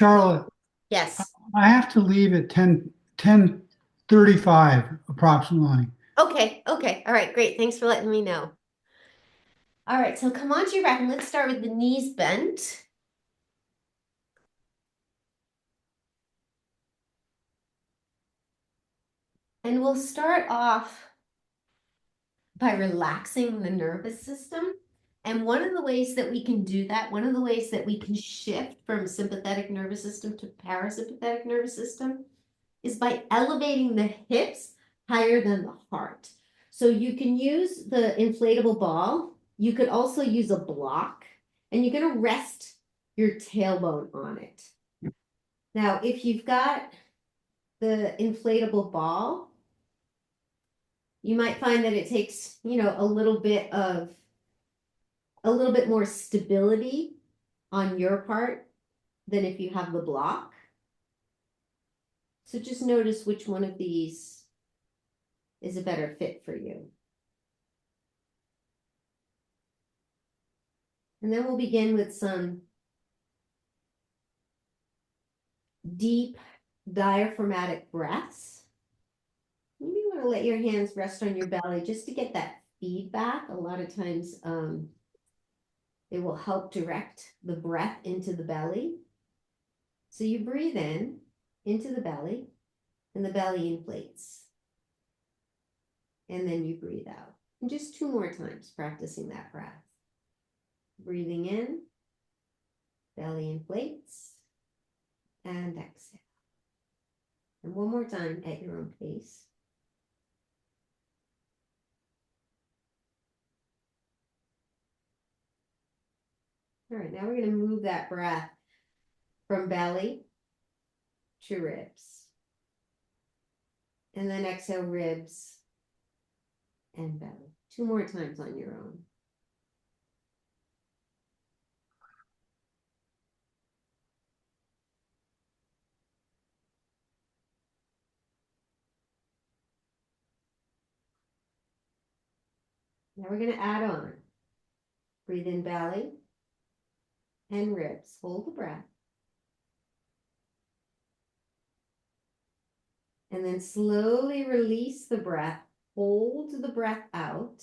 Charlotte, Yes. I have to leave at 10:35 approximately. Okay. Okay. All right. Great. Thanks for letting me know. All right. So come on to your back and let's start with the knees bent. And we'll start off by relaxing the nervous system. And one of the ways that we can do that, one of the ways that we can shift from sympathetic nervous system to parasympathetic nervous system is by elevating the hips higher than the heart. So you can use the inflatable ball. You could also use a block, and you're going to rest your tailbone on it. Now, if you've got the inflatable ball, you might find that it takes, a little bit more stability on your part than if you have the block. So just notice which one of these is a better fit for you. And then we'll begin with some deep diaphragmatic breaths. Maybe you want to let your hands rest on your belly just to get that feedback. A lot of times it will help direct the breath into the belly. So you breathe in into the belly and the belly inflates. And then you breathe out. And just 2 more times practicing that breath. Breathing in, belly inflates, and exhale. And 1 more time at your own pace. All right, now we're going to move that breath from belly to ribs. And then exhale, ribs and belly. 2 more times on your own. Now we're going to add on. Breathe in belly and ribs. Hold the breath. And then slowly release the breath. Hold the breath out.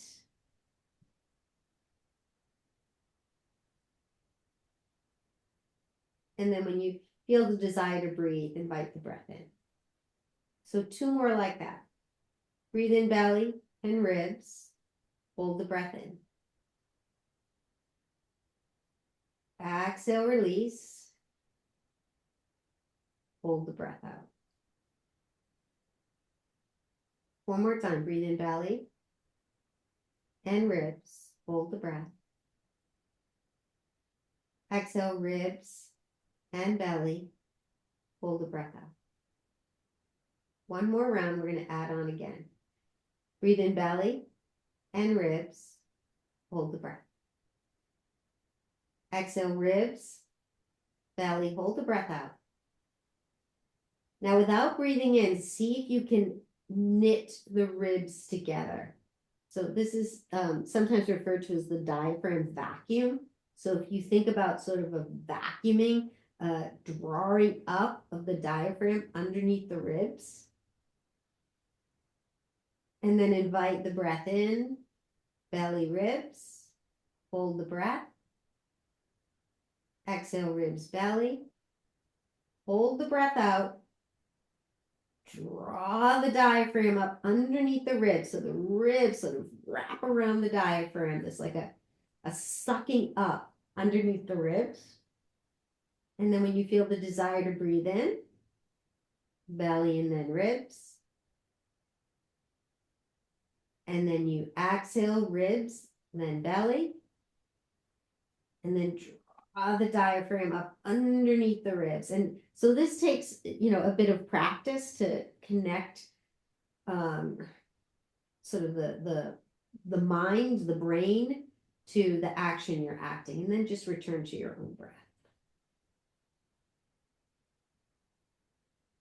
And then when you feel the desire to breathe, invite the breath in. So 2 more like that. Breathe in belly and ribs. Hold the breath in. Exhale, release. Hold the breath out. 1 more time. Breathe in belly and ribs. Hold the breath. Exhale, ribs and belly. Hold the breath out. 1 more round. We're going to add on again. Breathe in belly and ribs. Hold the breath. Exhale, ribs, belly. Hold the breath out. Now, without breathing in, see if you can knit the ribs together. So this is sometimes referred to as the diaphragm vacuum. So if you think about sort of a vacuuming, drawing up of the diaphragm underneath the ribs. And then invite the breath in, belly, ribs. Hold the breath. Exhale, ribs, belly. Hold the breath out. Draw the diaphragm up underneath the ribs. So the ribs sort of wrap around the diaphragm. It's like a sucking up underneath the ribs. And then when you feel the desire to breathe in, belly and then ribs. And then you exhale, ribs, then belly. And then draw the diaphragm up underneath the ribs. And so this takes, a bit of practice to connect sort of the mind, the brain to the action you're acting, and then just return to your own breath.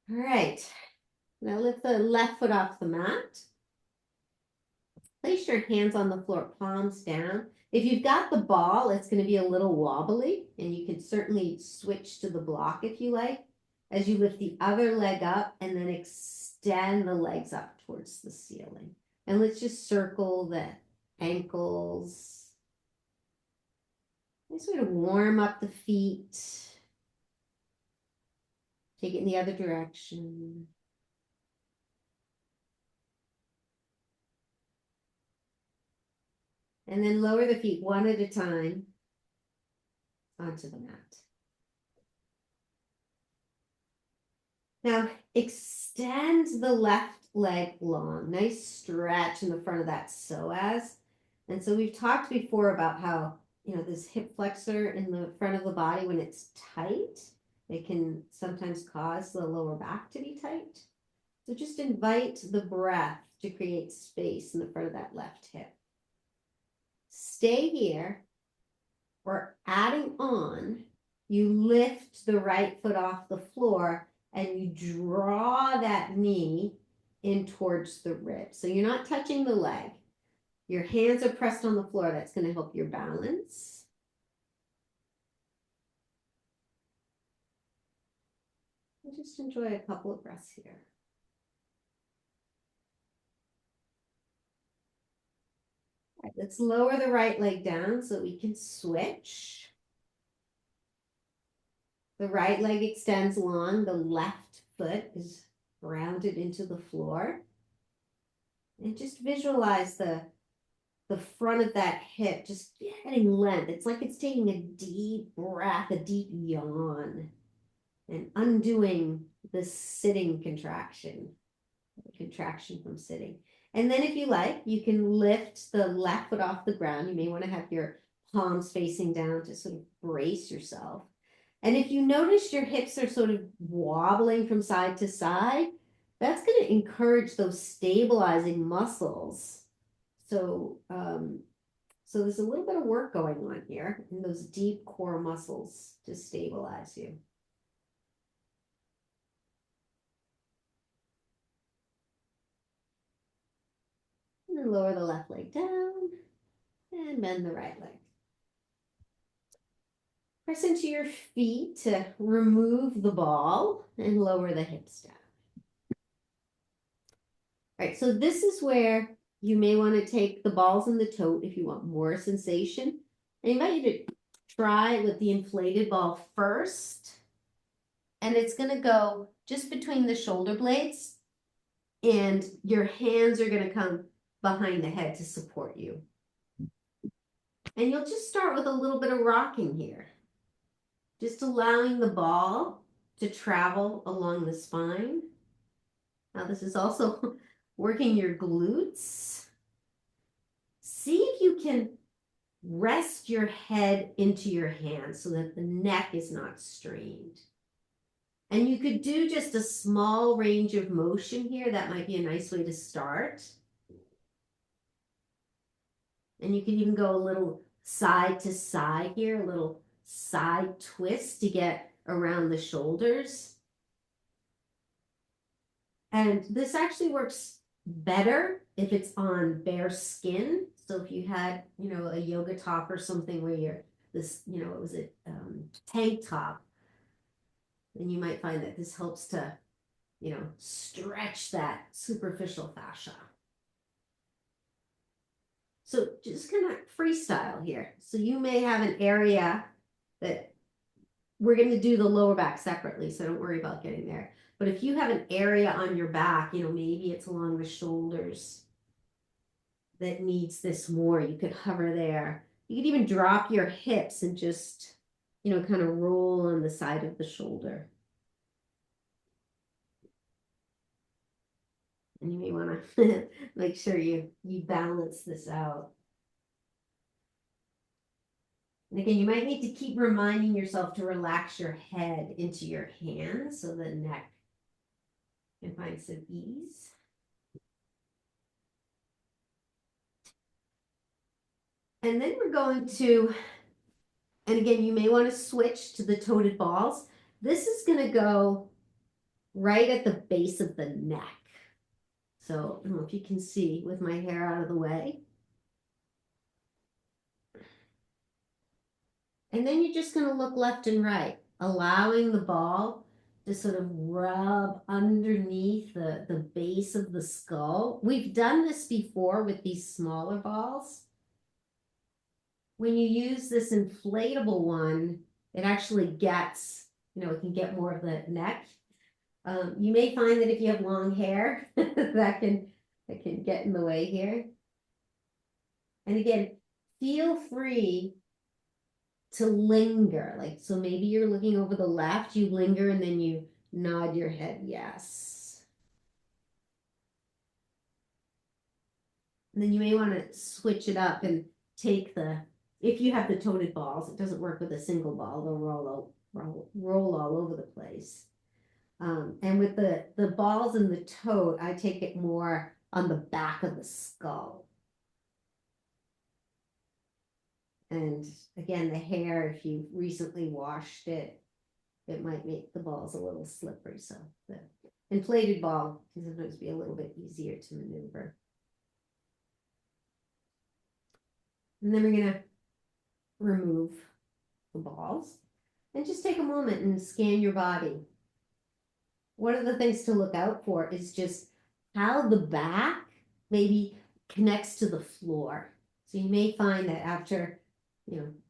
All right. Now lift the left foot off the mat. Place your hands on the floor, palms down. If you've got the ball, it's going to be a little wobbly, and you can certainly switch to the block if you like, as you lift the other leg up and then extend the legs up towards the ceiling. And let's just circle the ankles. Just sort of warm up the feet. Take it in the other direction. And then lower the feet one at a time onto the mat. Now extend the left leg long. Nice stretch in the front of that psoas. And so we've talked before about how, this hip flexor in the front of the body, when it's tight, it can sometimes cause the lower back to be tight. So just invite the breath to create space in the front of that left hip. Stay here. Or adding on, you lift the right foot off the floor and you draw that knee in towards the rib. So you're not touching the leg. Your hands are pressed on the floor. That's going to help your balance. And just enjoy a couple of breaths here. All right, let's lower the right leg down so we can switch. The right leg extends long. The left foot is grounded into the floor. And just visualize the front of that hip just getting length. It's like it's taking a deep breath, a deep yawn, and undoing the sitting contraction, the contraction from sitting. And then if you like, you can lift the left foot off the ground. You may want to have your palms facing down to sort of brace yourself. And if you notice your hips are sort of wobbling from side to side, that's going to encourage those stabilizing muscles. So, so there's a little bit of work going on here in those deep core muscles to stabilize you. And then lower the left leg down and bend the right leg. Press into your feet to remove the ball and lower the hips down. All right, so this is where you may want to take the balls in the tote if you want more sensation. I invite you to try with the inflated ball first. And it's going to go just between the shoulder blades, and your hands are going to come behind the head to support you. And you'll just start with a little bit of rocking here. Just allowing the ball to travel along the spine. Now this is also working your glutes. See if you can rest your head into your hands so that the neck is not strained. And you could do just a small range of motion here. That might be a nice way to start. And you can even go a little side to side here, a little side twist to get around the shoulders. And this actually works better if it's on bare skin. So if you had, a yoga top or something where you're this, it was a tank top, then you might find that this helps to, stretch that superficial fascia. So just kind of freestyle here. So you may have an area that we're going to do the lower back separately, so don't worry about getting there. But if you have an area on your back, maybe it's along the shoulders that needs this more, you could hover there. You could even drop your hips and just, kind of roll on the side of the shoulder. And you may want to make sure you balance this out. And again, you might need to keep reminding yourself to relax your head into your hands so the neck can find some ease. And then we're going to, and again, you may want to switch to the toted balls. This is going to go right at the base of the neck. So I don't know if you can see with my hair out of the way. And then you're just gonna look left and right, allowing the ball to sort of rub underneath the base of the skull. We've done this before with these smaller balls. When you use this inflatable one, it actually gets, it can get more of the neck. You may find that if you have long hair, that can get in the way here. And again, feel free to linger. Like, so maybe you're looking over the left, you linger and then you nod your head, yes. And then you may want to switch it up and take if you have the toted balls, it doesn't work with a single ball, they'll roll all over the place. And with the balls in the tote, I take it more on the back of the skull. And again, the hair, if you recently washed it, it might make the balls a little slippery. So the inflated ball can sometimes be a little bit easier to maneuver. And then we're gonna remove the balls and just take a moment and scan your body. One of the things to look out for is just how the back maybe connects to the floor. So you may find that after,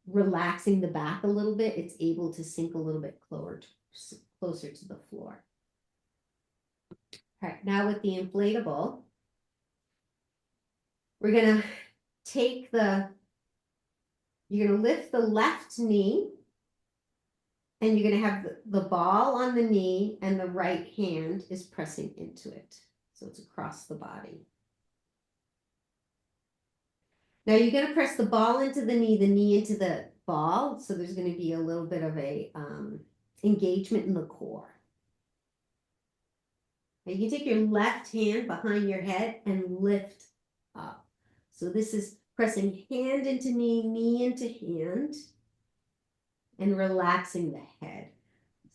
relaxing the back a little bit, it's able to sink a little bit closer to the floor. All right, now with the inflatable, we're gonna you're gonna lift the left knee and you're gonna have the ball on the knee and the right hand is pressing into it. So it's across the body. Now you're going to press the ball into the knee into the ball. So there's going to be a little bit of a engagement in the core. Now you can take your left hand behind your head and lift up. So this is pressing hand into knee, knee into hand, and relaxing the head.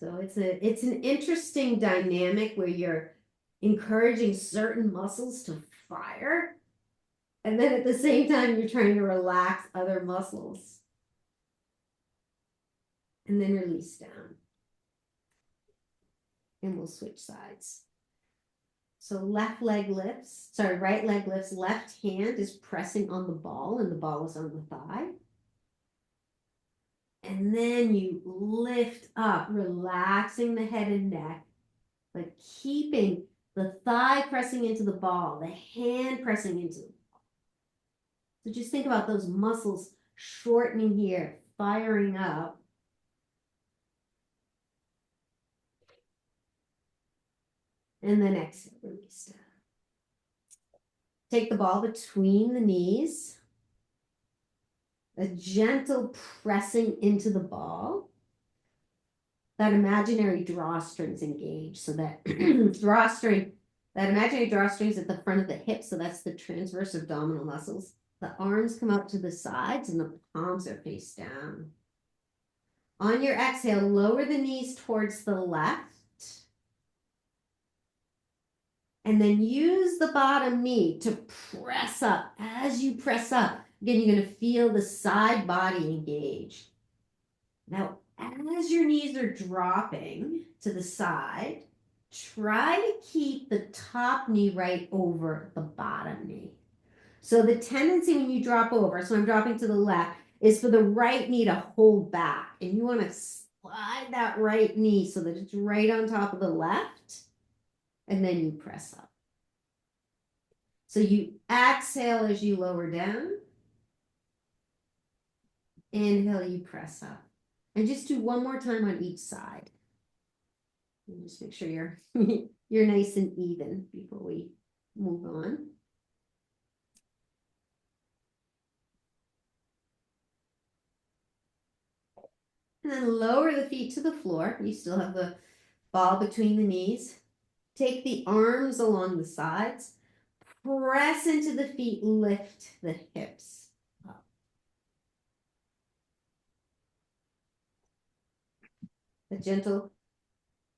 So it's an interesting dynamic where you're encouraging certain muscles to fire. And then at the same time, you're trying to relax other muscles. And then release down. And we'll switch sides. So right leg lifts, left hand is pressing on the ball and the ball is on the thigh. And then you lift up, relaxing the head and neck, but keeping the thigh pressing into the ball, the hand pressing into the ball. So just think about those muscles shortening here, firing up. And then exhale, release down. Take the ball between the knees. A gentle pressing into the ball. That imaginary drawstrings engage. So that that imaginary drawstrings at the front of the hip. So that's the transverse abdominal muscles. The arms come out to the sides and the palms are face down. On your exhale, lower the knees towards the left. And then use the bottom knee to press up. As you press up, again, you're going to feel the side body engage. Now, as your knees are dropping to the side, try to keep the top knee right over the bottom knee. So the tendency when you drop over, so I'm dropping to the left, is for the right knee to hold back. And you want to slide that right knee so that it's right on top of the left. And then you press up. So you exhale as you lower down. Inhale, you press up. And just do one more time on each side. And just make sure you're nice and even before we move on. And then lower the feet to the floor. You still have the ball between the knees. Take the arms along the sides. Press into the feet, lift the hips up. A gentle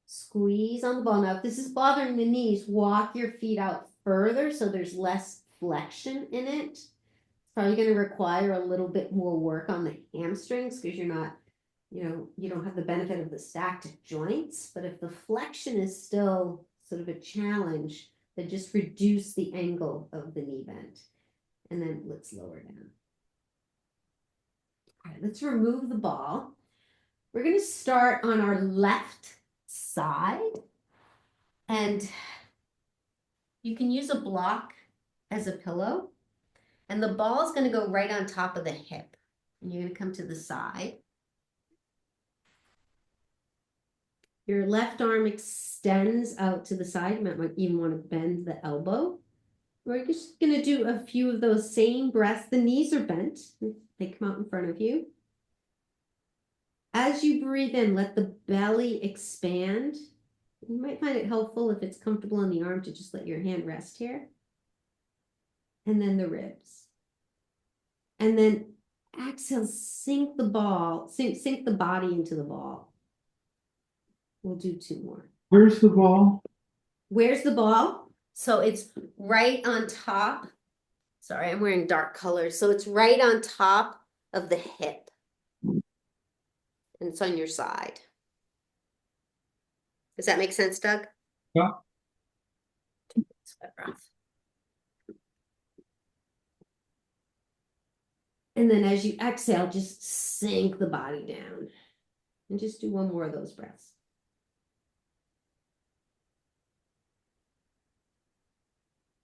squeeze on the ball. Now, if this is bothering the knees, walk your feet out further so there's less flexion in it. probably going to require a little bit more work on the hamstrings because you're not, you don't have the benefit of the stacked joints. But if the flexion is still sort of a challenge, then just reduce the angle of the knee bend. And then let's lower down. All right, let's remove the ball. We're going to start on our left side. And you can use a block as a pillow. And the ball is going to go right on top of the hip. And you're going to come to the side. Your left arm extends out to the side. You might even want to bend the elbow. We're just going to do a few of those same breaths. The knees are bent. They come out in front of you. As you breathe in, let the belly expand. You might find it helpful if it's comfortable on the arm to just let your hand rest here. And then the ribs. And then exhale, sink the body into the ball. We'll do 2 more. Where's the ball? Where's the ball? So it's right on top. Sorry, I'm wearing dark colors. So it's right on top of the hip. And it's on your side. Does that make sense, Doug? Yeah. Sweat breath. And then as you exhale, just sink the body down. And just do 1 more of those breaths.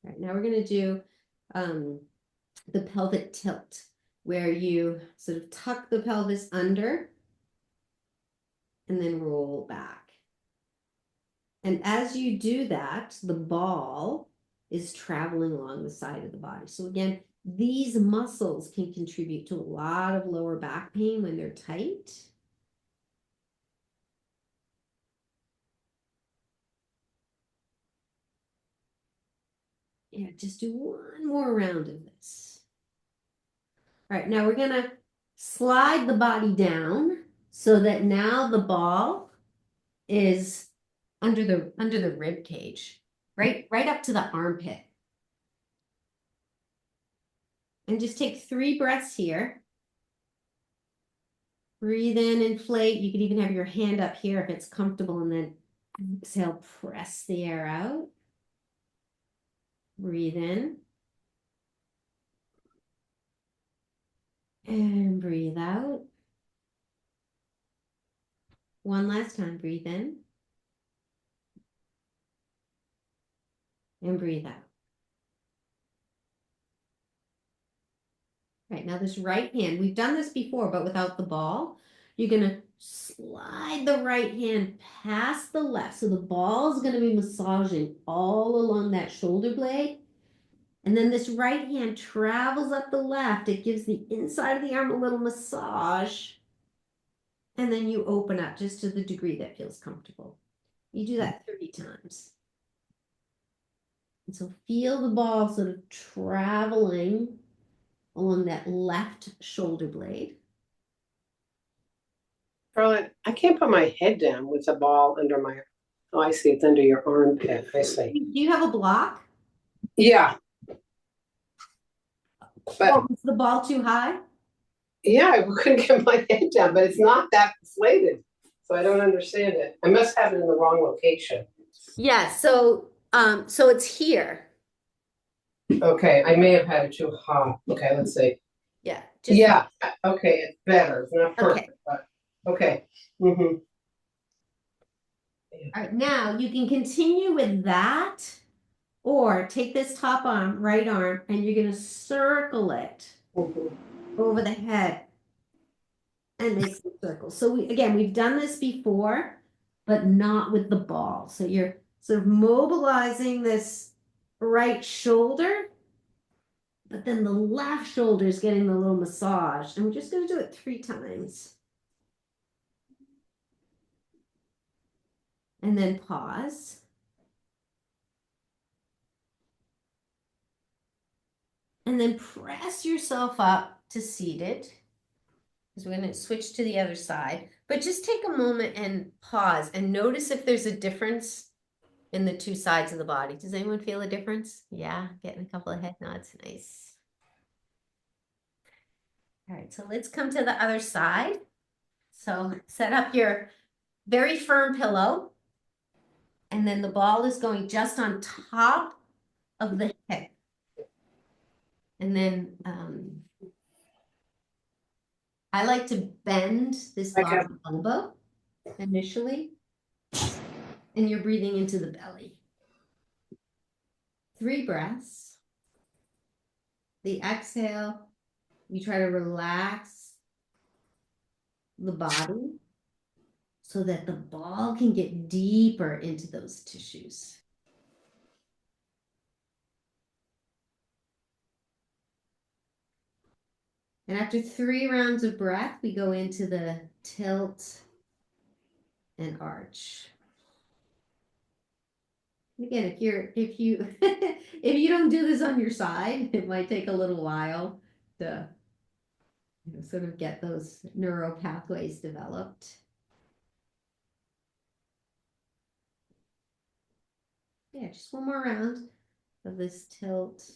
All right, now we're going to do the pelvic tilt, where you sort of tuck the pelvis under and then roll back. And as you do that, the ball is traveling along the side of the body. So again, these muscles can contribute to a lot of lower back pain when they're tight. Yeah, just do 1 more round of this. All right, now we're going to slide the body down so that now the ball is under the rib cage, right up to the armpit. And just take 3 breaths here. Breathe in, inflate. You could even have your hand up here if it's comfortable, and then exhale, press the air out. Breathe in. And breathe out. 1 last time, breathe in. And breathe out. Right, now this right hand, we've done this before, but without the ball. You're going to slide the right hand past the left. So the ball is going to be massaging all along that shoulder blade. And then this right hand travels up the left. It gives the inside of the arm a little massage. And then you open up just to the degree that feels comfortable. You do that 30 times. And so feel the ball sort of traveling along that left shoulder blade. Charlotte, I can't put my head down with the ball under my, oh, I see, it's under your armpit, I see. Do you have a block? Yeah. But Oh, is the ball too high? yeah, I couldn't get my head down, but it's not that inflated, so I don't understand it. I must have it in the wrong location. Yeah, so it's here. Okay, I may have had it too hot. Okay, let's see. Yeah. Yeah, okay, it's better. It's not perfect, Okay. but okay. Mm-hmm. All right, now you can continue with that, or take this top arm, right arm, and you're going to circle it over the head and make some circles. So we've done this before, but not with the ball. So you're sort of mobilizing this right shoulder, but then the left shoulder is getting the little massage. And we're just going to do it 3 times. And then pause. And then press yourself up to seated. Because we're going to switch to the other side. But just take a moment and pause and notice if there's a difference in the 2 sides of the body. Does anyone feel a difference? Yeah, getting a couple of head nods. Nice. All right, so let's come to the other side. So set up your very firm pillow. And then the ball is going just on top of the hip. And then I like to bend this Okay. bottom elbow initially. And you're breathing into the belly. 3 breaths. The exhale, you try to relax the body so that the ball can get deeper into those tissues. And after 3 rounds of breath, we go into the tilt and arch. Again, if you if you don't do this on your side, it might take a little while to sort of get those neural pathways developed. Yeah, just one more round of this tilt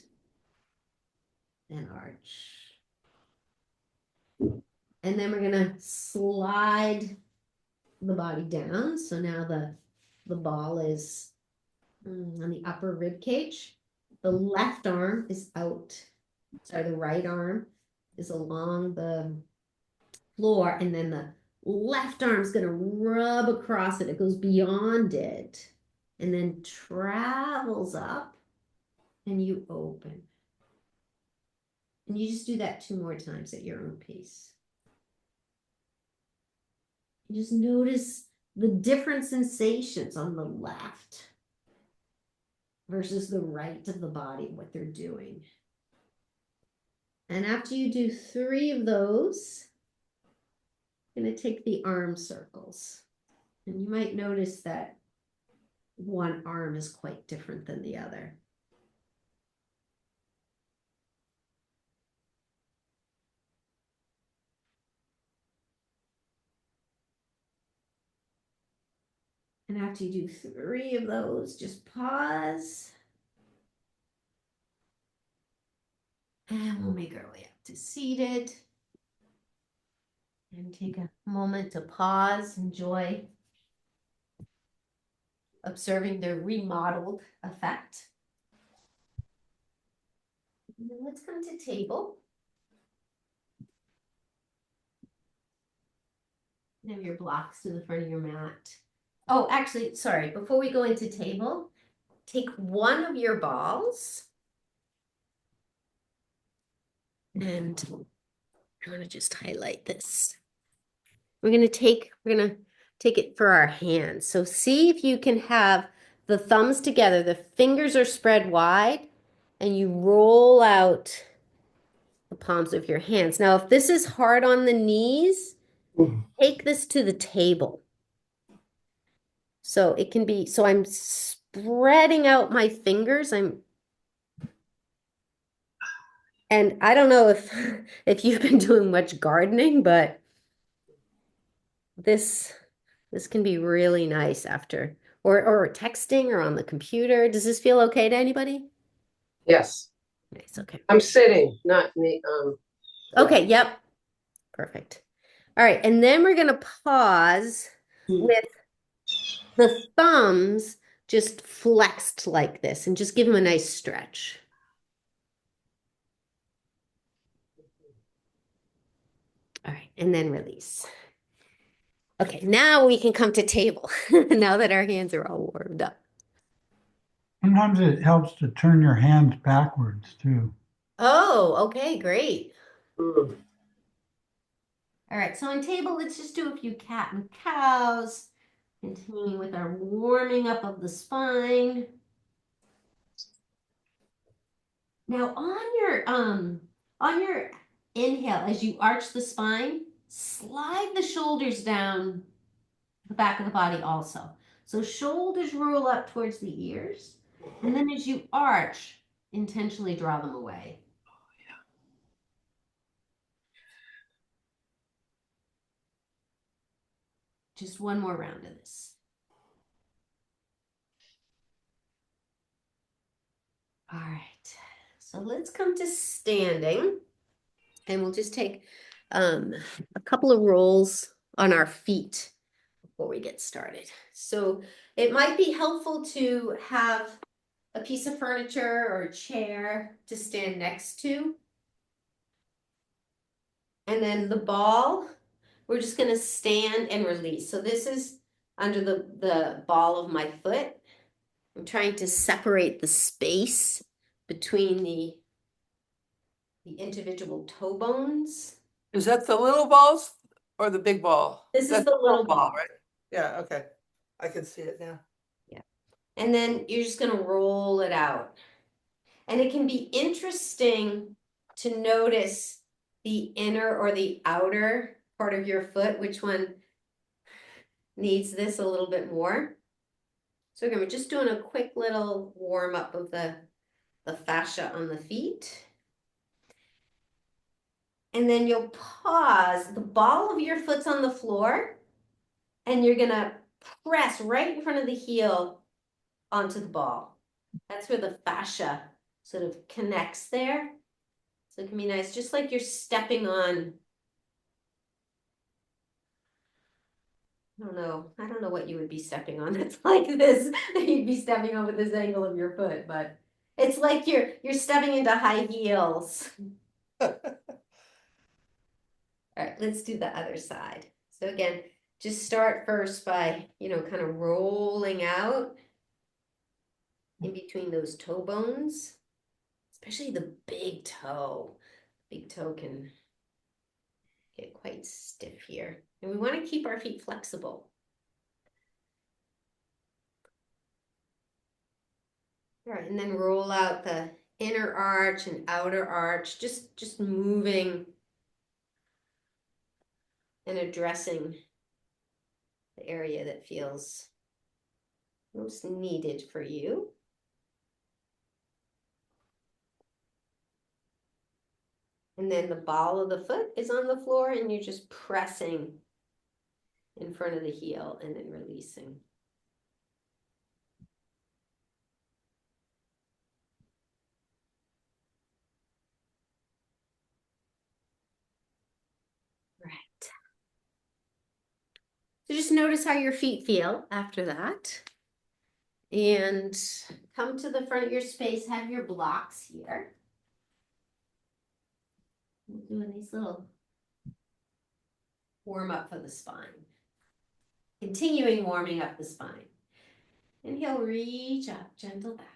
and arch. And then we're gonna slide the body down. So now the ball is on the upper rib cage. The left arm is out. Sorry, the right arm is along the floor, and then the left arm is going to rub across it. It goes beyond it and then travels up, and you open. And you just do that 2 more times at your own pace. You just notice the different sensations on the left versus the right of the body, what they're doing. And after you do 3 of those, I'm going to take the arm circles. And you might notice that one arm is quite different than the other. And after you do 3 of those, just pause. And we'll make our way up to seated. And take a moment to pause, enjoy observing the remodeled effect. And then let's come to table. Have your blocks to the front of your mat. Oh, actually, sorry, before we go into table, take one of your balls. And I'm gonna just highlight this. We're gonna take it for our hands. So see if you can have the thumbs together, the fingers are spread wide, and you roll out the palms of your hands. Now, if this is hard on the knees, take this to the table. So it can be, so I'm spreading out my fingers. And I don't know if you've been doing much gardening, but this can be really nice after, or texting or on the computer. Does this feel okay to anybody? Yes, Nice, okay. I'm sitting, not me, Okay, yep. Perfect. All right, and then we're gonna pause with the thumbs just flexed like this and just give them a nice stretch. All right, and then release. Okay, now we can come to table now that our hands are all warmed up. Sometimes it helps to turn your hands backwards too. Oh, okay, great. Mm. All right, so on table, let's just do a few cat and cows, continuing with our warming up of the spine. Now on your inhale, as you arch the spine, slide the shoulders down the back of the body also. So shoulders roll up towards the ears, and then as you arch, intentionally draw them away. Just one more round of this. All right, so let's come to standing, and we'll just take a couple of rolls on our feet before we get started. So it might be helpful to have a piece of furniture or a chair to stand next to. And then the ball, we're just gonna stand and release. So this is under the ball of my foot. I'm trying to separate the space between the individual toe bones. Is that the little balls or the big ball? This is That's the little ball. right? Yeah, okay. I can see it now. And then you're just gonna roll it out. And it can be interesting to notice the inner or the outer part of your foot, which one needs this a little bit more. So again, we're just doing a quick little warm up of the fascia on the feet. And then you'll pause, the ball of your foot's on the floor, and you're gonna press right in front of the heel onto the ball. That's where the fascia sort of connects there. So it can be nice, just like you're stepping on, I don't know what you would be stepping on that's like this, that you'd be stepping on with this angle of your foot, but it's like you're stepping into high heels. All right, let's do the other side. So again, just start first by, kind of rolling out in between those toe bones, especially the big toe. Big toe can get quite stiff here. And we want to keep our feet flexible. All right, and then roll out the inner arch and outer arch, just moving and addressing the area that feels most needed for you. And then the ball of the foot is on the floor and you're just pressing in front of the heel and then releasing. Right. So just notice how your feet feel after that. And come to the front of your space, have your blocks here. We'll do a nice little warm up for the spine. Continuing warming up the spine. Inhale, reach up, gentle back.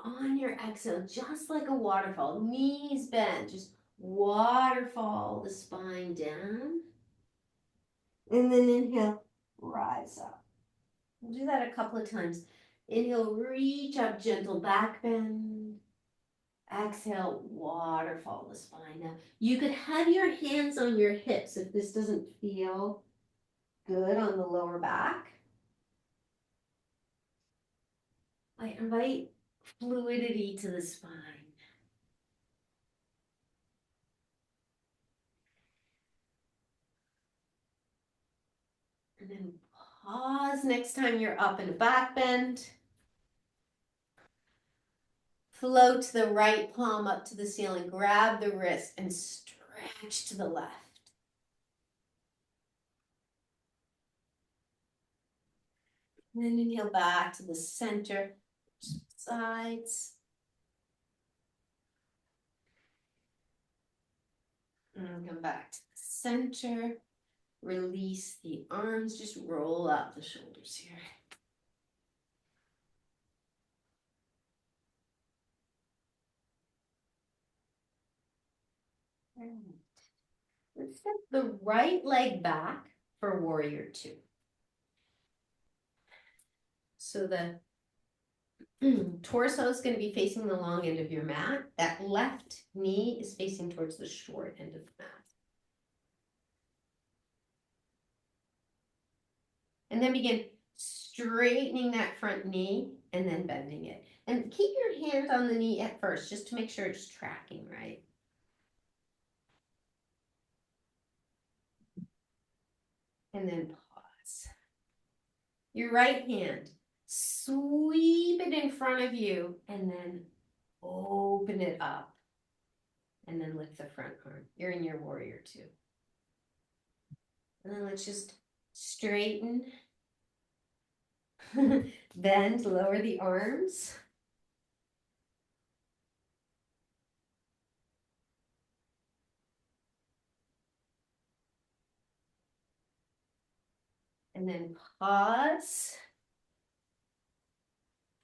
On your exhale, just like a waterfall, knees bent, just waterfall the spine down. And then inhale, rise up. We'll do that a couple of times. Inhale, reach up, gentle back bend. Exhale, waterfall the spine. Now, you could have your hands on your hips if this doesn't feel good on the lower back. I invite fluidity to the spine. And then pause next time you're up in a back bend. Float the right palm up to the ceiling, grab the wrist and stretch to the left. And then inhale back to the center, sides. And come back to the center. Release the arms, just roll out the shoulders here. Let's step the right leg back for warrior two. So the torso is going to be facing the long end of your mat. That left knee is facing towards the short end of the mat. And then begin straightening that front knee and then bending it. And keep your hand on the knee at first, just to make sure it's tracking right. And then pause. Your right hand, sweep it in front of you and then open it up. And then lift the front arm. You're in your warrior two. And then let's just straighten. Bend, lower the arms. And then pause.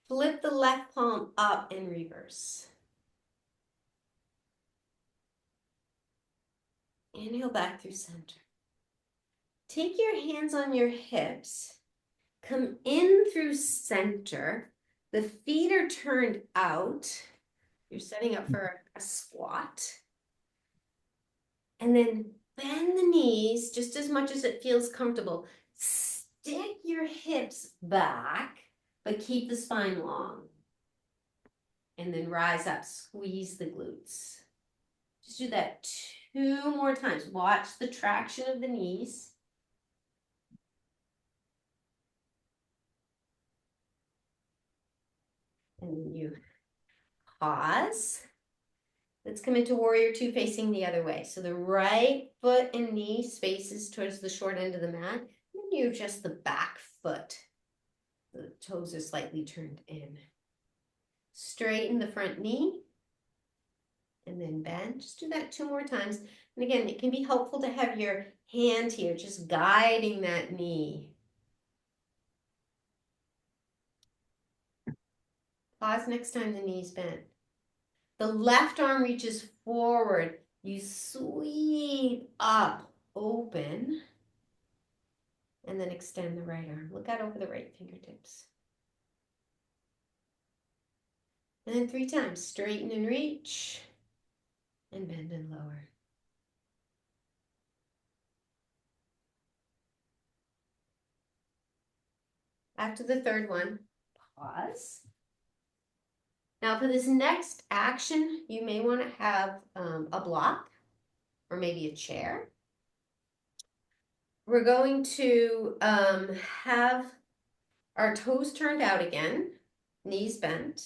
Flip the left palm up in reverse. Inhale back through center. Take your hands on your hips. Come in through center. The feet are turned out. You're setting up for a squat. And then bend the knees just as much as it feels comfortable. Stick your hips back, but keep the spine long. And then rise up, squeeze the glutes. Just do that 2 more times. Watch the traction of the knees. And then you pause. Let's come into warrior two facing the other way. So the right foot and knee spaces towards the short end of the mat. Then you adjust the back foot. The toes are slightly turned in. Straighten the front knee. And then bend. Just do that 2 more times. And again, it can be helpful to have your hand here, just guiding that knee. Pause next time the knee's bent. The left arm reaches forward. You sweep up, open, and then extend the right arm. Look out over the right fingertips. And then 3 times. Straighten and reach, and bend and lower. After the third one, pause. Now for this next action, you may want to have a block or maybe a chair. We're going to have our toes turned out again, knees bent.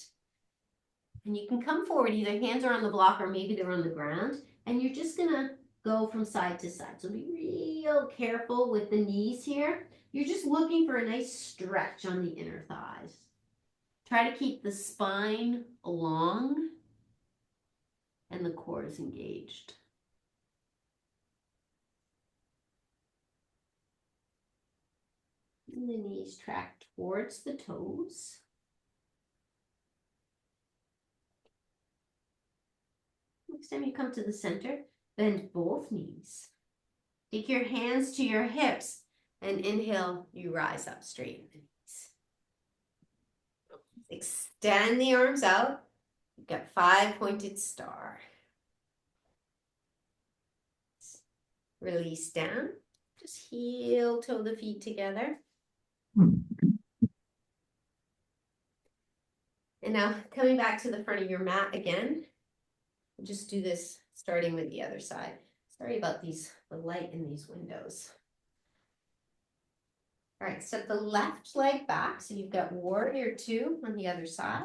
And you can come forward, either hands are on the block or maybe they're on the ground. And you're just gonna go from side to side. So be real careful with the knees here. You're just looking for a nice stretch on the inner thighs. Try to keep the spine long and the core is engaged. And the knees track towards the toes. Next time you come to the center, bend both knees. Take your hands to your hips and inhale, you rise up, straighten the knees. Extend the arms out. You've got 5-pointed star. Release down. Just heel toe the feet together. And now coming back to the front of your mat again. Just do this starting with the other side. Sorry about the light in these windows. All right, step the left leg back. So you've got warrior two on the other side.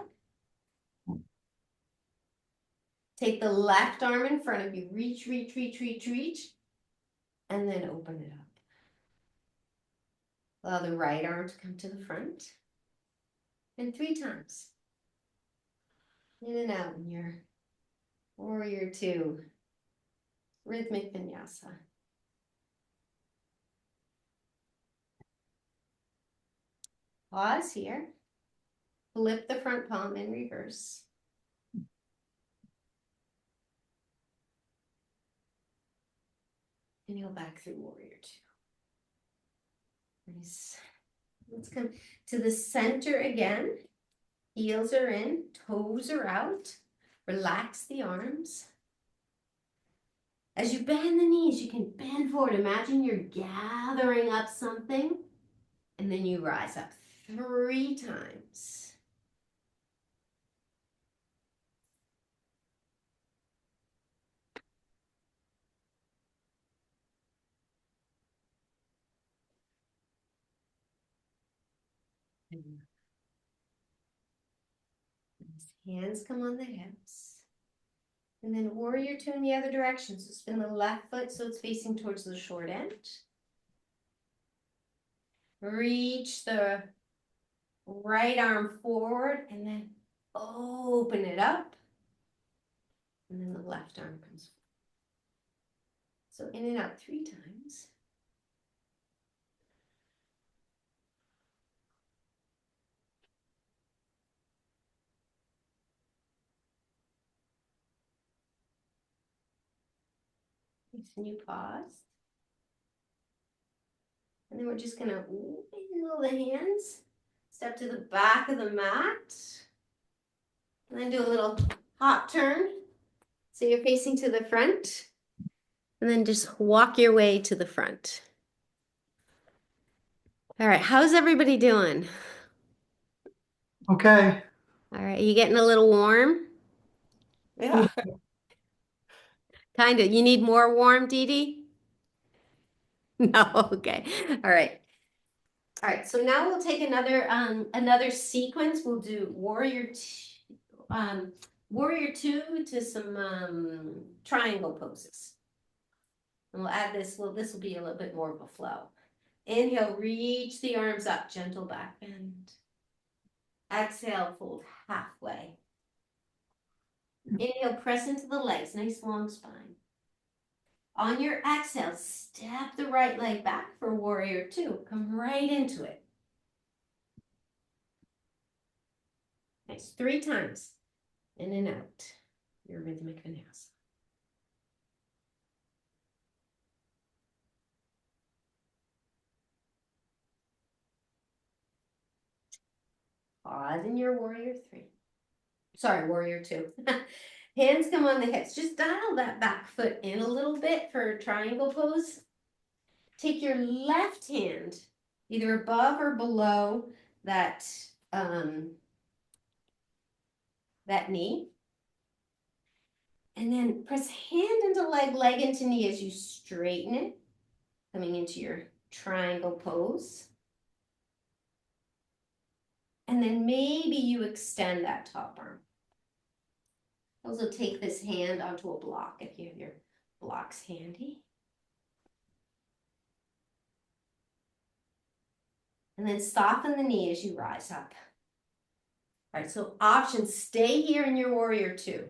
Take the left arm in front of you. Reach, reach, reach, reach, reach. And then open it up. Allow the right arm to come to the front. And 3 times. In and out in your warrior two. Rhythmic vinyasa. Pause here. Flip the front palm in reverse. And you'll back through warrior two. Nice. Let's come to the center again. Heels are in, toes are out. Relax the arms. As you bend the knees, you can bend forward. Imagine you're gathering up something. And then you rise up 3 times. Hands come on the hips. And then warrior two in the other direction. So spin the left foot so it's facing towards the short end. Reach the right arm forward and then open it up. And then the left arm comes forward. So in and out 3 times. And you pause. And then we're just gonna wiggle the hands, step to the back of the mat, and then do a little hop turn. So you're facing to the front, and then just walk your way to the front. All right, how's everybody doing? Okay, All right, you getting a little warm? Yeah. Kind of. You need more warm, Dee Dee? No, okay. All right. All right, so now we'll take another sequence. We'll do warrior two to some triangle poses. And we'll add this, this will be a little bit more of a flow. Inhale, reach the arms up, gentle back bend. Exhale, fold halfway. Inhale, press into the legs, nice long spine. On your exhale, step the right leg back for warrior two. Come right into it. Nice, 3 times. In and out. Your rhythmic vinyasa. Pause in your warrior three. Sorry, warrior two. Hands come on the hips. Just dial that back foot in a little bit for a triangle pose. Take your left hand either above or below that, that knee. And then press hand into leg, leg into knee as you straighten it, coming into your triangle pose. And then maybe you extend that top arm. Also take this hand onto a block if you have your blocks handy. And then soften the knee as you rise up. All right, so options, stay here in your warrior two.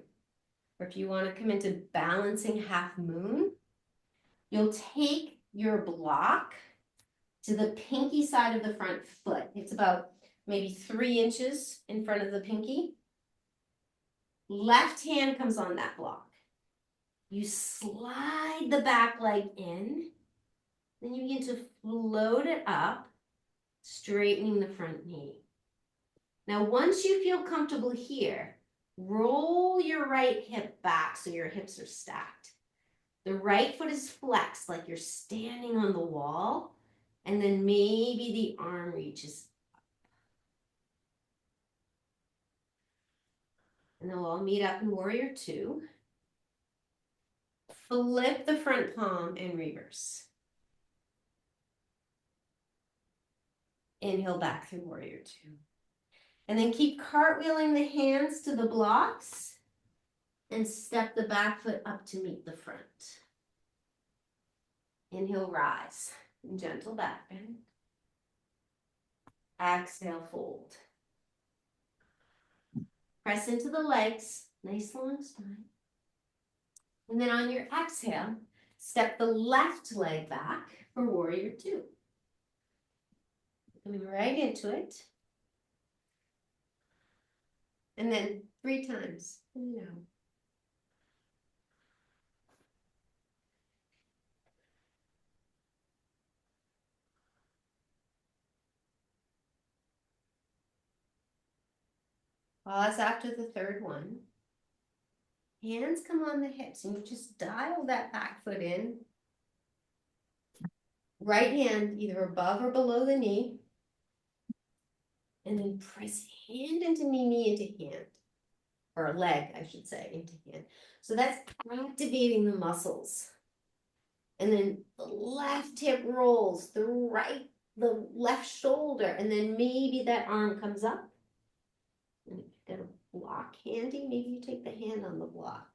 Or if you want to come into balancing half moon, you'll take your block to the pinky side of the front foot. It's about maybe 3 inches in front of the pinky. Left hand comes on that block. You slide the back leg in, then you begin to float it up, straightening the front knee. Now, once you feel comfortable here, roll your right hip back so your hips are stacked. The right foot is flexed like you're standing on the wall, and then maybe the arm reaches up. And then we'll all meet up in warrior two. Flip the front palm and reverse. Inhale back through warrior two. And then keep cartwheeling the hands to the blocks and step the back foot up to meet the front. Inhale, rise. Gentle back bend. Exhale, fold. Press into the legs, nice long spine. And then on your exhale, step the left leg back for warrior two. Coming right into it. And then 3 times. No. Pause after the third one. Hands come on the hips and you just dial that back foot in. Right hand either above or below the knee. And then press hand into knee, knee into hand. Or leg, I should say, into hand. So that's activating the muscles. And then the left hip rolls, the left shoulder, and then maybe that arm comes up. And if you've got a block handy, maybe you take the hand on the block.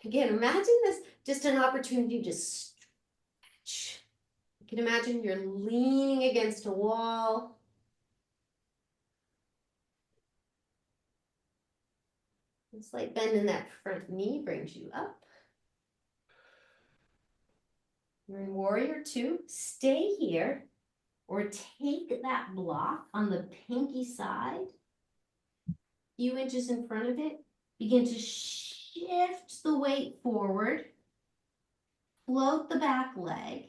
Again, imagine this just an opportunity to stretch. You can imagine you're leaning against a wall. A slight bend in that front knee brings you up. You're in warrior two. Stay here or take that block on the pinky side, a few inches in front of it. Begin to shift the weight forward. Float the back leg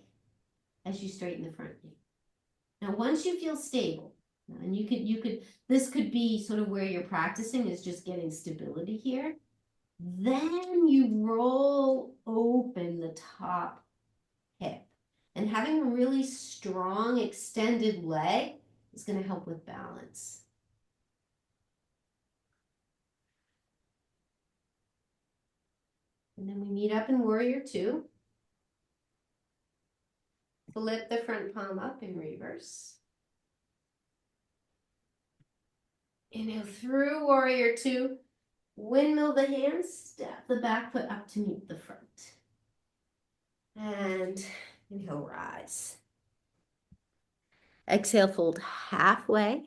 as you straighten the front knee. Now, once you feel stable, and this could be sort of where you're practicing is just getting stability here. Then you roll open the top hip. And having a really strong extended leg is going to help with balance. And then we meet up in warrior two. Flip the front palm up in reverse. Inhale through warrior two. Windmill the hands, step the back foot up to meet the front. And inhale, rise. Exhale, fold halfway.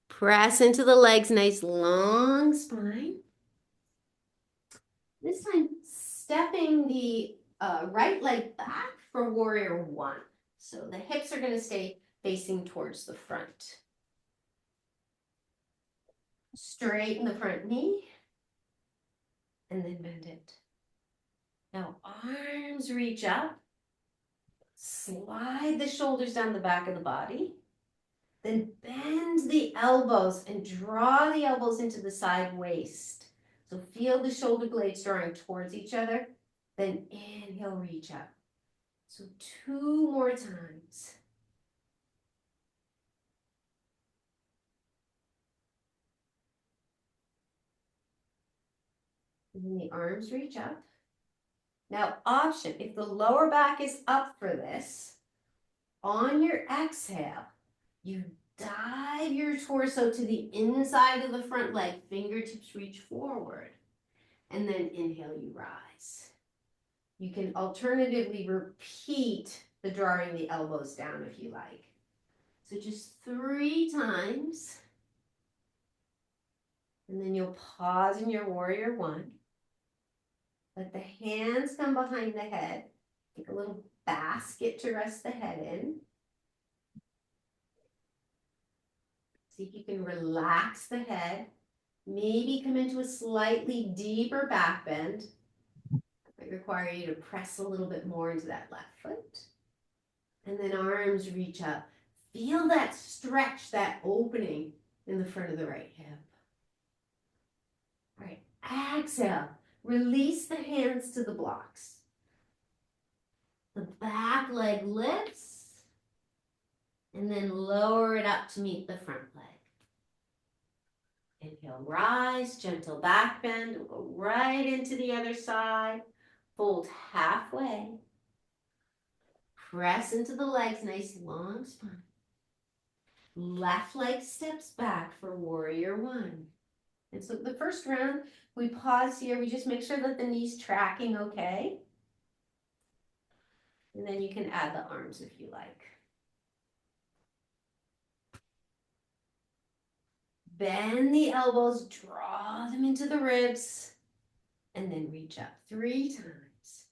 Press into the legs, nice long spine. This time, stepping the right leg back for warrior one. So the hips are going to stay facing towards the front. Straighten the front knee and then bend it. Now arms reach up. Slide the shoulders down the back of the body. Then bend the elbows and draw the elbows into the side waist. So feel the shoulder blades drawing towards each other. Then inhale, reach up. So 2 more times. And then the arms reach up. Now, option, if the lower back is up for this, on your exhale, you dive your torso to the inside of the front leg, fingertips reach forward, and then inhale, you rise. You can alternatively repeat the drawing the elbows down if you like. So just 3 times, and then you'll pause in your warrior one. Let the hands come behind the head. Take a little basket to rest the head in. See if you can relax the head. Maybe come into a slightly deeper back bend. It might require you to press a little bit more into that left foot. And then arms reach up. Feel that stretch, that opening in the front of the right hip. All right, exhale. Release the hands to the blocks. The back leg lifts. And then lower it up to meet the front leg. Inhale, rise, gentle back bend. We'll go right into the other side. Fold halfway. Press into the legs, nice long spine. Left leg steps back for warrior one. And so the first round, we pause here. We just make sure that the knee's tracking okay. And then you can add the arms if you like. Bend the elbows, draw them into the ribs, and then reach up 3 times.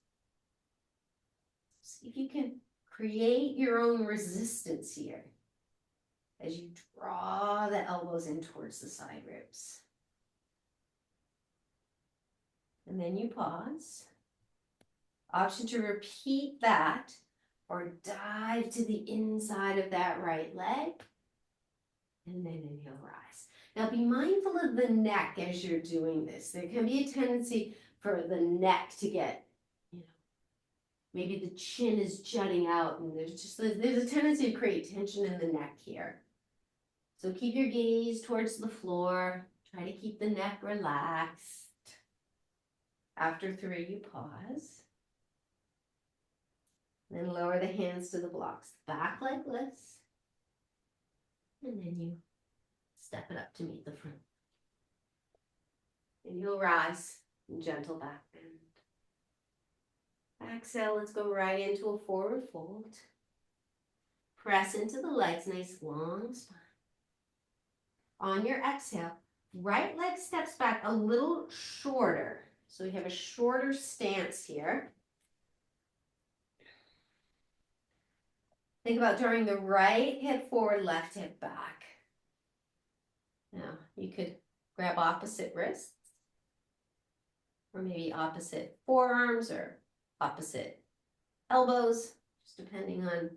See if you can create your own resistance here as you draw the elbows in towards the side ribs. And then you pause. Option to repeat that or dive to the inside of that right leg. And then inhale, rise. Now be mindful of the neck as you're doing this. There can be a tendency for the neck to get, maybe the chin is jutting out and there's a tendency to create tension in the neck here. So keep your gaze towards the floor. Try to keep the neck relaxed. After 3, you pause. Then lower the hands to the blocks. Back leg lifts. And then you step it up to meet the front. And you'll rise. Gentle back bend. Exhale, let's go right into a forward fold. Press into the legs, nice long spine. On your exhale, right leg steps back a little shorter. So we have a shorter stance here. Think about drawing the right hip forward, left hip back. Now, you could grab opposite wrists, or maybe opposite forearms or opposite elbows, just depending on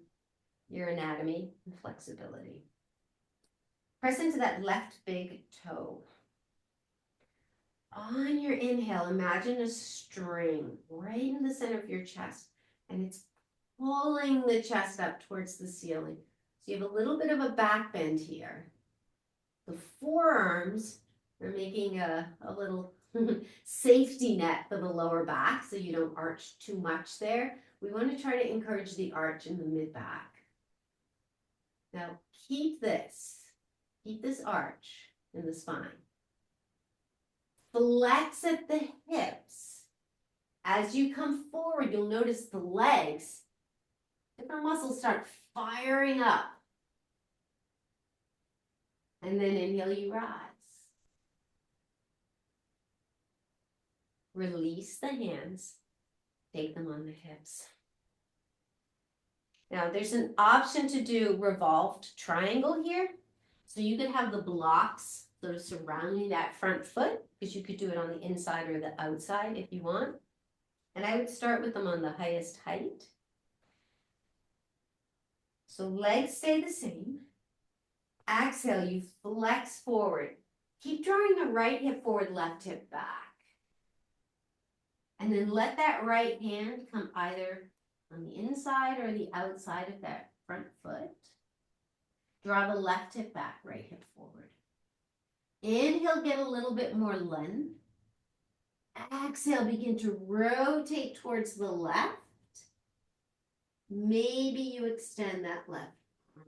your anatomy and flexibility. Press into that left big toe. On your inhale, imagine a string right in the center of your chest, and it's pulling the chest up towards the ceiling. So you have a little bit of a back bend here. The forearms are making a little safety net for the lower back so you don't arch too much there. We want to try to encourage the arch in the mid back. Now keep this arch in the spine. Flex at the hips. As you come forward, you'll notice the legs, different muscles start firing up. And then inhale, you rise. Release the hands, take them on the hips. Now there's an option to do revolved triangle here. So you could have the blocks sort of surrounding that front foot, because you could do it on the inside or the outside if you want. And I would start with them on the highest height. So legs stay the same. Exhale, you flex forward. Keep drawing the right hip forward, left hip back. And then let that right hand come either on the inside or the outside of that front foot. Draw the left hip back, right hip forward. Inhale, get a little bit more length. Exhale, begin to rotate towards the left. Maybe you extend that left arm.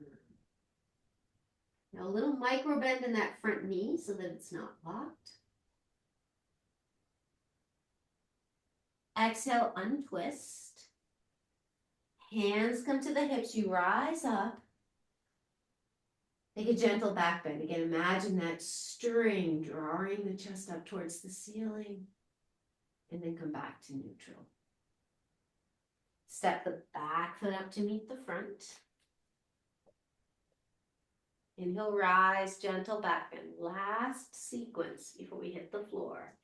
Now a little micro bend in that front knee so that it's not locked. Exhale, untwist. Hands come to the hips, you rise up. Take a gentle back bend. Again, imagine that string drawing the chest up towards the ceiling. And then come back to neutral. Step the back foot up to meet the front. Inhale, rise, gentle back bend. Last sequence before we hit the floor.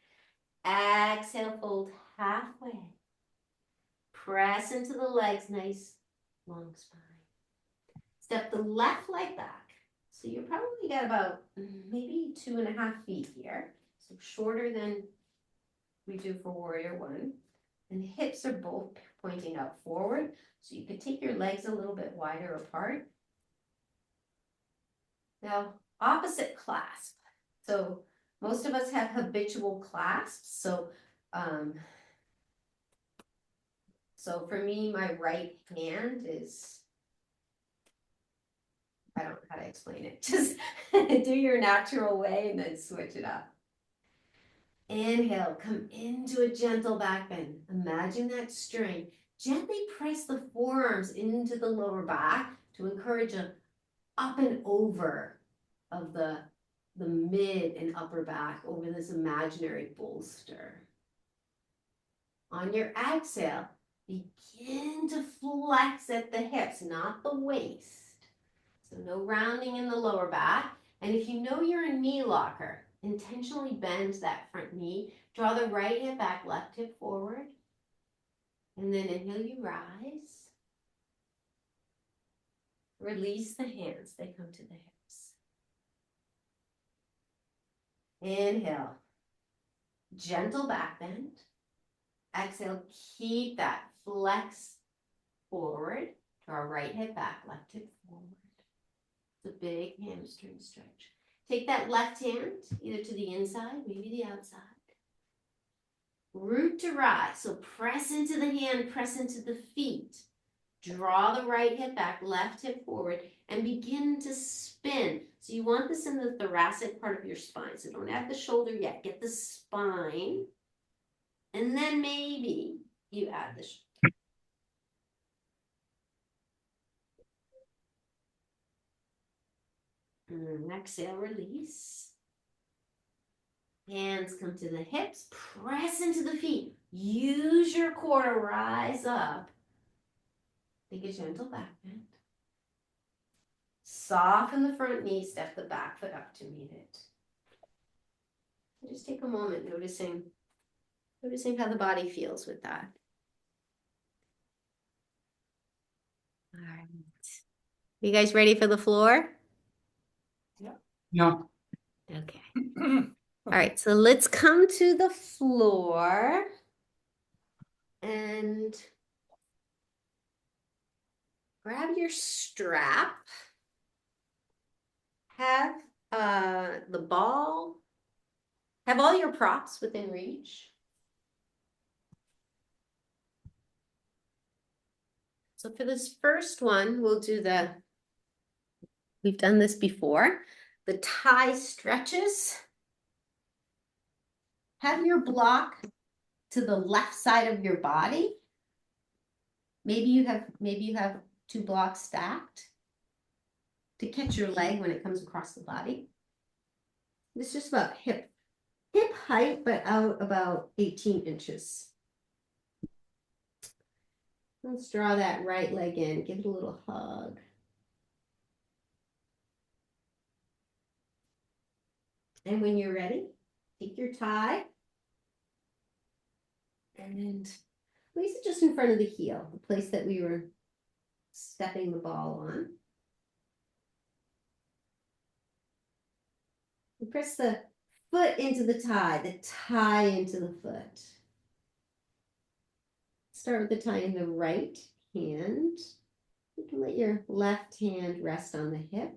Exhale, fold halfway. Press into the legs, nice long spine. Step the left leg back. So you're probably got about maybe 2.5 feet here. So shorter than we do for warrior one. And the hips are both pointing out forward. So you could take your legs a little bit wider apart. Now, opposite clasp. So most of us have habitual clasps. So for me, my right hand is, I don't know how to explain it. Just do your natural way and then switch it up. Inhale, come into a gentle back bend. Imagine that string. Gently press the forearms into the lower back to encourage an up and over of the mid and upper back over this imaginary bolster. On your exhale, begin to flex at the hips, not the waist. So no rounding in the lower back. And if you know you're a knee locker, intentionally bend that front knee. Draw the right hip back, left hip forward. And then inhale, you rise. Release the hands, they come to the hips. Inhale, gentle back bend. Exhale, keep that flex forward. Draw right hip back, left hip forward. It's a big hamstring stretch. Take that left hand either to the inside, maybe the outside. Root to rise. So press into the hand, press into the feet. Draw the right hip back, left hip forward, and begin to spin. So you want this in the thoracic part of your spine. So don't have the shoulder yet. Get the spine And then maybe you add the and exhale, release. Hands come to the hips, press into the feet. Use your core to rise up. Take a gentle back bend. Soften the front knee, step the back foot up to meet it. And just take a moment noticing how the body feels with that. All right. You guys ready for the floor? Yeah, Okay. All right, so let's come to the floor and grab your strap. Have the ball, have all your props within reach. So for this first one, we'll do we've done this before, the tie stretches. Have your block to the left side of your body. Maybe you have two blocks stacked to catch your leg when it comes across the body. It's just about hip height, but out about 18 inches. Let's draw that right leg in, give it a little hug. And when you're ready, take your tie and place it just in front of the heel, the place that we were stepping the ball on. And press the foot into the tie into the foot. Start with the tie in the right hand. You can let your left hand rest on the hip.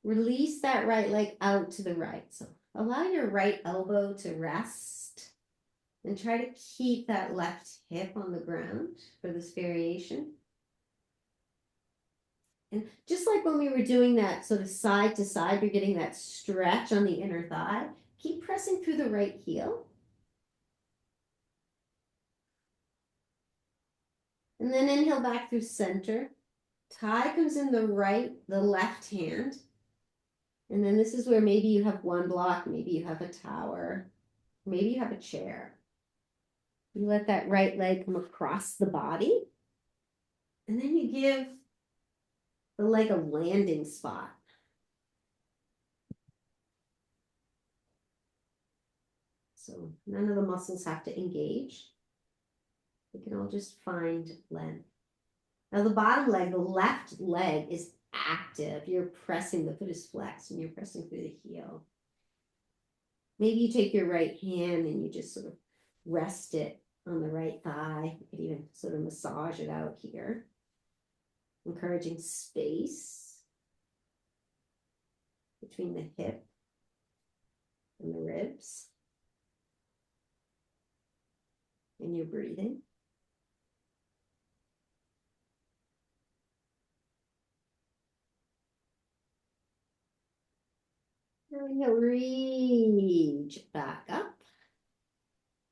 Release that right leg out to the right. So allow your right elbow to rest and try to keep that left hip on the ground for this variation. And just like when we were doing that sort of side to side, you're getting that stretch on the inner thigh. Keep pressing through the right heel. And then inhale back through center. Tie comes in the left hand. And then this is where maybe you have one block, maybe you have a tower, maybe you have a chair. You let that right leg come across the body. And then you give the leg a landing spot. So none of the muscles have to engage. They can all just find length. Now the bottom leg, the left leg is active. You're pressing, the foot is flexed and you're pressing through the heel. Maybe you take your right hand and you just sort of rest it on the right thigh. You could even sort of massage it out here. Encouraging space between the hip and the ribs. And you're breathing. And you'll reach back up.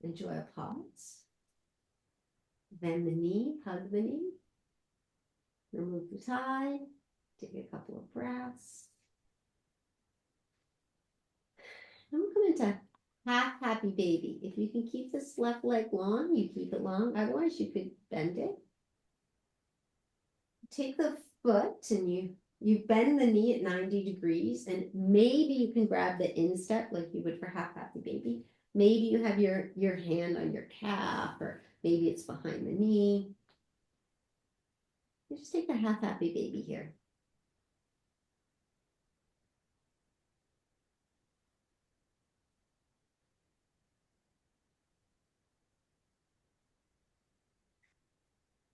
Enjoy a pause. Bend the knee, hug the knee. Remove the tie. Take a couple of breaths. And we'll come into half happy baby. If you can keep this left leg long, you keep it long. Otherwise, you could bend it. Take the foot and you bend the knee at 90 degrees, and maybe you can grab the instep like you would for half happy baby. Maybe you have your hand on your calf, or maybe it's behind the knee. You just take the half happy baby here.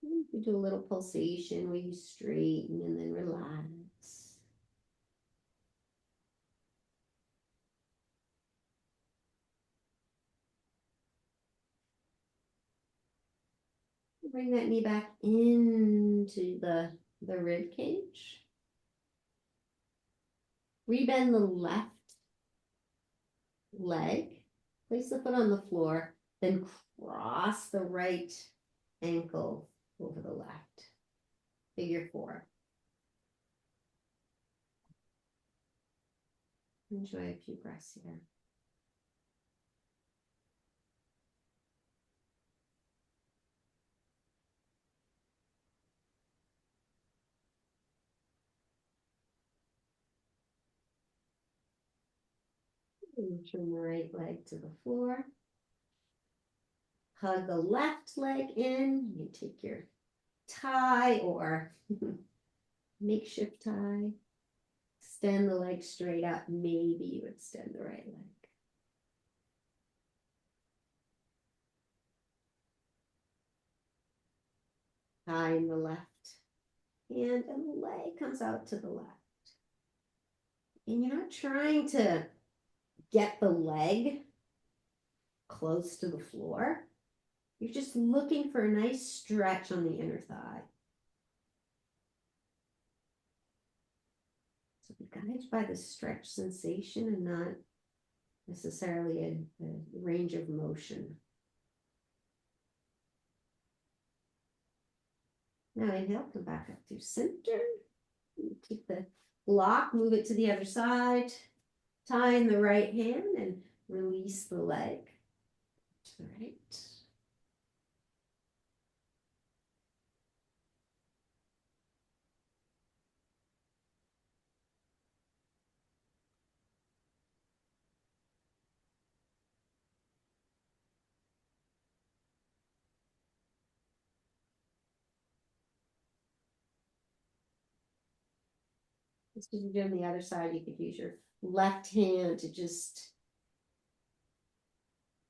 You do a little pulsation where you straighten and then relax. Bring that knee back into the rib cage. Rebend the left leg. Place the foot on the floor, then cross the right ankle over the left. Figure 4. Enjoy a few breaths here. And turn the right leg to the floor. Hug the left leg in. You take your tie or makeshift tie. Extend the leg straight up. Maybe you extend the right leg. Tie in the left hand and the leg comes out to the left. And you're not trying to get the leg close to the floor. You're just looking for a nice stretch on the inner thigh. So be guided by the stretch sensation and not necessarily a range of motion. Now inhale, come back up through center. Keep the block, move it to the other side. Tie in the right hand and release the leg to the right. As you're doing the other side, you could use your left hand to just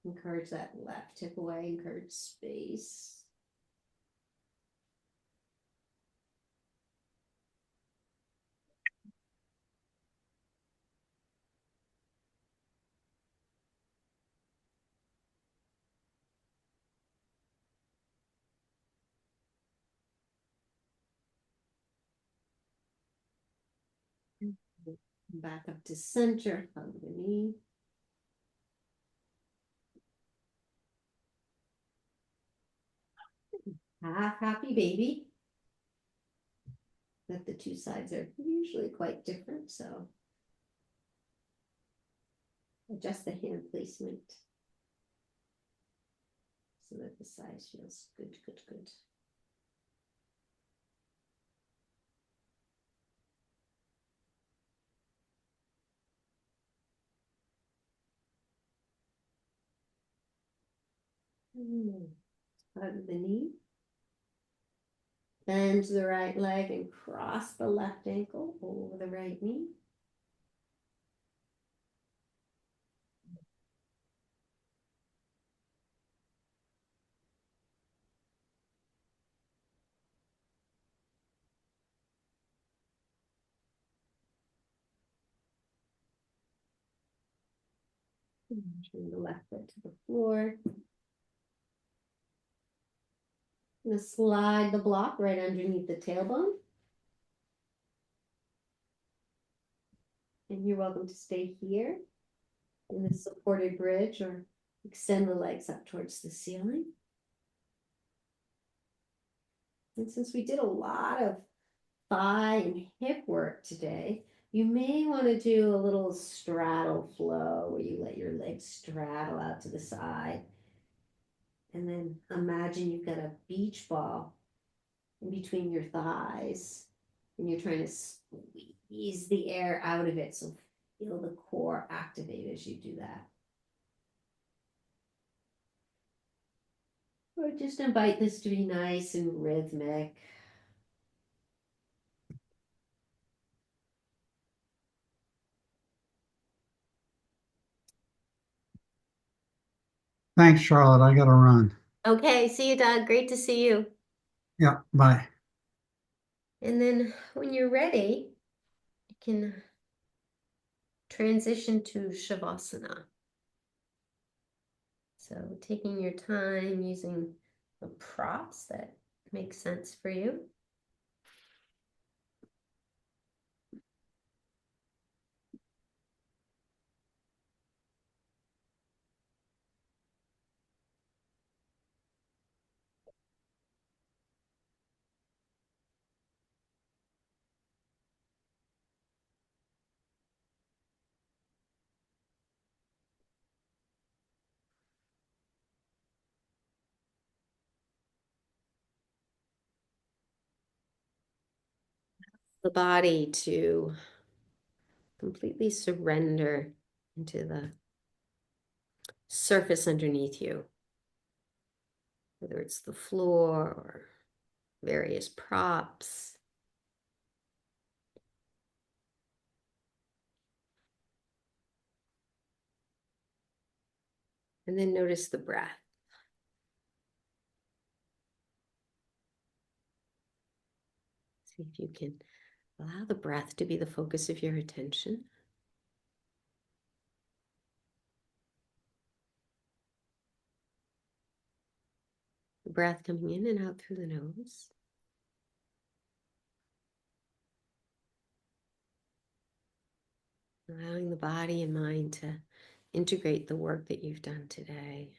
encourage that left hip away, encourage space. Back up to center, hug the knee. Half happy baby. But the two sides are usually quite different, so adjust the hand placement so that the size feels good, good, good. Hug the knee. Bend the right leg and cross the left ankle over the right knee. Turn the left foot to the floor. I'm going to slide the block right underneath the tailbone. And you're welcome to stay here in the supported bridge or extend the legs up towards the ceiling. And since we did a lot of thigh and hip work today, you may want to do a little straddle flow where you let your legs straddle out to the side. And then imagine you've got a beach ball in between your thighs and you're trying to squeeze the air out of it. So feel the core activate as you do that. Or just invite this to be nice and rhythmic. Thanks, Charlotte. I gotta run. Okay, see you, Doug. Great to see you. Yeah, bye. And then when you're ready, you can transition to Shavasana. So taking your time using the props that make sense for you. the body to completely surrender into the surface underneath you, whether it's the floor or various props. And then notice the breath. See if you can allow the breath to be the focus of your attention. The breath coming in and out through the nose. Allowing the body and mind to integrate the work that you've done today.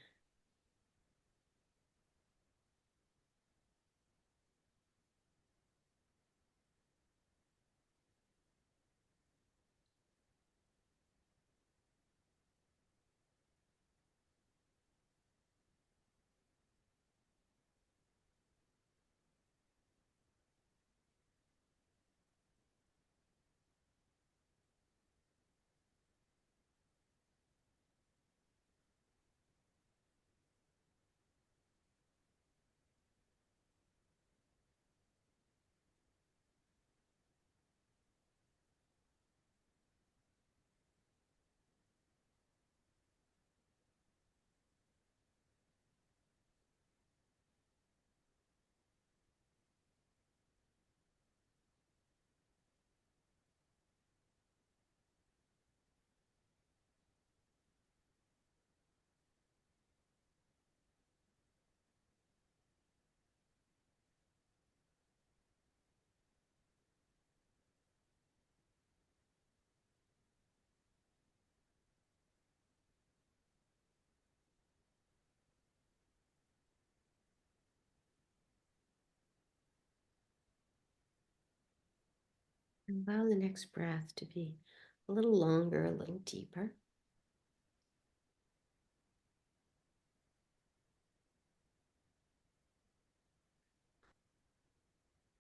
And allow the next breath to be a little longer, a little deeper.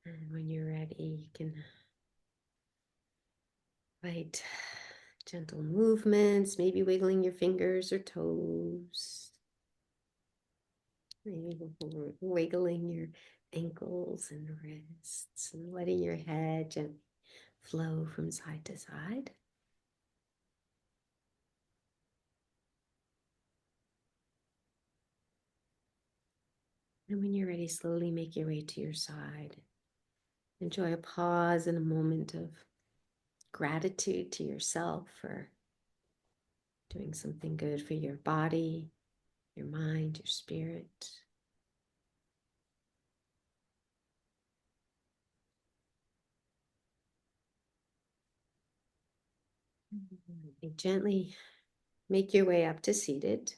And when you're ready, you can invite gentle movements, maybe wiggling your fingers or toes. Maybe wiggling your ankles and wrists and letting your head gently flow from side to side. And when you're ready, slowly make your way to your side. Enjoy a pause and a moment of gratitude to yourself for doing something good for your body, your mind, your spirit. And gently make your way up to seated.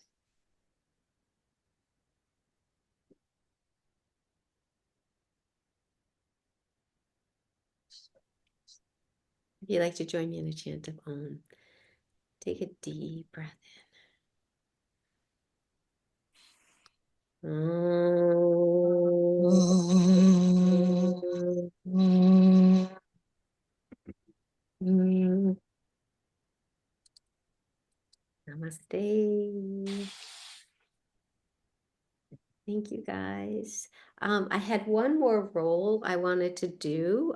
If you'd like to join me in a chant of Om, take a deep breath in. Namaste. Thank you guys. I had one more roll I wanted to do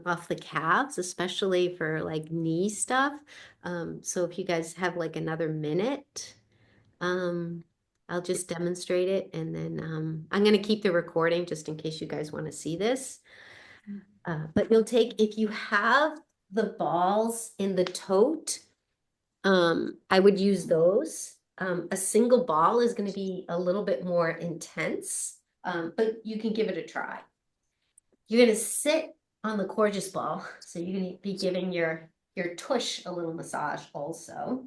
off the calves, especially for like knee stuff. So if you guys have like another minute, I'll just demonstrate it, and then I'm going to keep the recording just in case you guys want to see this. But you'll take, if you have the balls in the tote, I would use those. A single ball is going to be a little bit more intense, but you can give it a try. You're going to sit on the Coregeous ball, so you're going to be giving your tush a little massage also,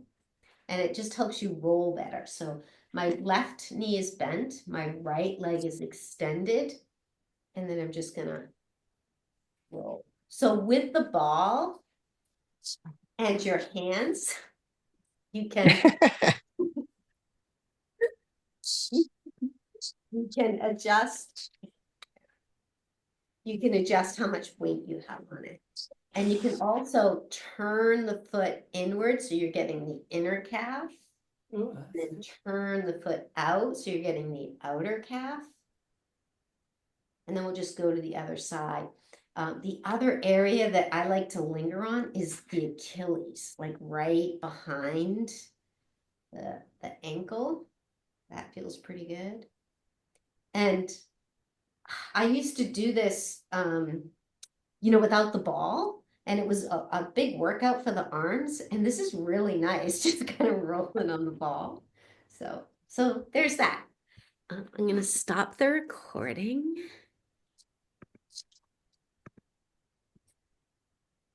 and it just helps you roll better. So my left knee is bent, my right leg is extended, and then I'm just going to roll. So with the ball and your hands, you can you can adjust you can adjust how much weight you have on it. And you can also turn the foot inward, so you're getting the inner calf. Ooh, Then turn the foot out, so you're getting the outer calf. And then we'll just go to the other side. The other area that I like to linger on is the Achilles, like right behind the ankle. That feels pretty good. And I used to do this, without the ball. And it was a big workout for the arms. And this is really nice, just kind of rolling on the ball. So there's that. I'm going to stop the recording.